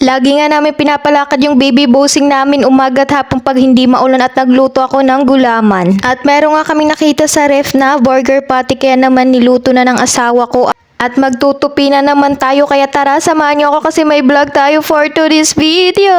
Lagi nga namin pinapalakad yung baby bossing namin umaga at hapon pag hindi maulan at nagluto ako ng gulaman. At meron nga kaming nakita sa ref na burger patty kaya naman niluto na ng asawa ko. At magtutupi na naman tayo kaya tara samahan niyo ako kasi may vlog tayo for today's video.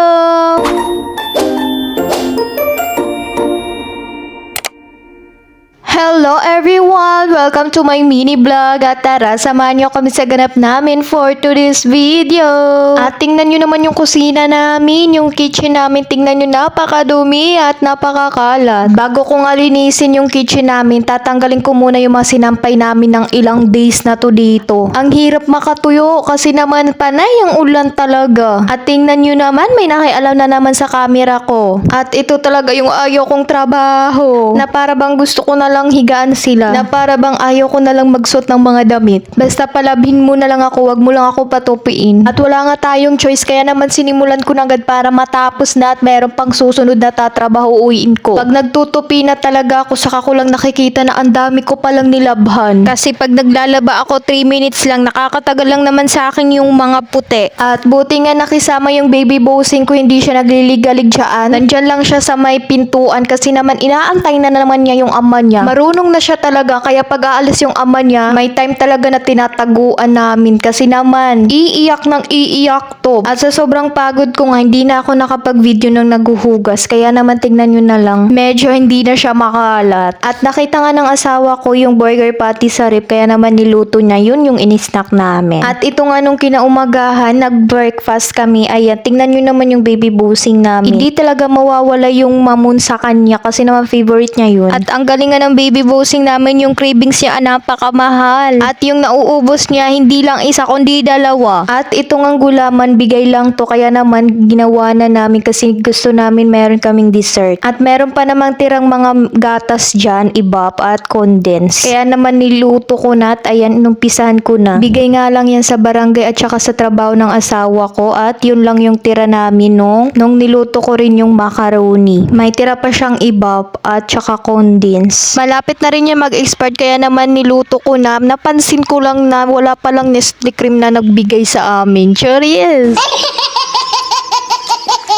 Hello everyone! Welcome to my mini vlog at tara, samahan niyo kami sa ganap namin for today's video. At tingnan niyo naman yung kusina namin, yung kitchen namin, tingnan niyo napakadumi at napakakalat. Bago ko nga linisin yung kitchen namin, tatanggalin ko muna yung mga sinampay namin ng ilang days na to dito. Ang hirap makatuyo kasi naman panay ang ulan talaga. At tingnan niyo naman, may nakialam na naman sa camera ko. At ito talaga yung ayaw kong trabaho, na para bang gusto ko na lang higaan sila, na para bang ayaw ko na lang magsuot ng mga damit. Basta palabhin mo na lang ako, wag mo lang ako patupiin. At wala nga tayong choice kaya naman sinimulan ko na agad para matapos na at meron pang susunod na tatrabaho uwiin ko. Pag nagtutupi na talaga ako, saka ko lang nakikita na ang dami ko palang nilabhan. Kasi pag naglalaba ako 3 minutes lang, nakakatagal lang naman sa akin yung mga puti. At buti nga nakisama yung baby bossing ko, hindi siya nagliligalig dyan. Nandyan lang siya sa may pintuan kasi naman inaantay na naman niya yung ama niya. Marunong na siya talaga kaya pag aalis yung ama niya, may time talaga na tinataguan namin kasi naman iiyak ng iiyak to. At sa sobrang pagod ko nga, hindi na ako nakapag-video nang naguhugas kaya naman tingnan nyo na lang. Medyo hindi na siya makalat. At nakita nga ng asawa ko yung burger patty sa ref kaya naman niluto niya yun yung in-snack namin. At ito nga nung kinaumagahan, nag-breakfast kami. Ayan, tingnan nyo naman yung baby bossing namin. Hindi talaga mawawala yung mamoon sa kanya kasi naman favorite niya yun. At ang galing nga ng baby bossing namin, yung cravings niya napakamahal. At yung nauubos niya, hindi lang isa kundi dalawa. At itong ang gulaman, bigay lang to kaya naman ginawa na namin kasi gusto namin meron kaming dessert. At meron pa namang tirang mga gatas dyan, ibap at condense. Kaya naman niluto ko na at ayan, inumpisahan ko na. Bigay nga lang yan sa barangay at saka sa trabaho ng asawa ko at yun lang yung tira namin nung niluto ko rin yung macaroni. May tira pa siyang ibap at saka condense. Malapit na rin niya mag-expire kaya naman niluto ko na. Napansin ko lang na wala palang Nestle cream na nagbigay sa amin. Curious!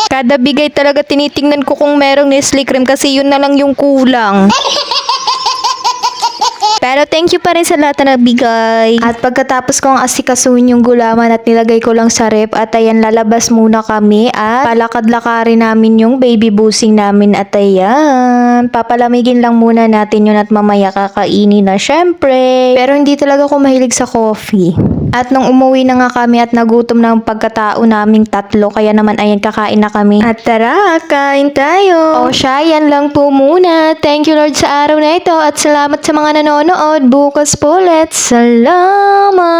Kada bigay talaga tinitingnan ko kung merong Nestle cream kasi yun na lang yung kulang. Pero thank you pa rin sa lahat na nagbigay. At pagkatapos kong asikasuhin yung gulaman at nilagay ko lang sa ref at ayan, lalabas muna kami at palakad-lakarin namin yung baby bossing namin at ayan, papalamigin lang muna natin yun at mamaya kakainin na syempre. Pero hindi talaga ako mahilig sa coffee. At nung umuwi na nga kami at nagutom na ang pagkatao naming tatlo, kaya naman ayan, kakain na kami. At tara, kain tayo. O siya, yan lang po muna. Thank you Lord sa araw na ito at salamat sa mga nanonood. Bukas po ulit. Salamat!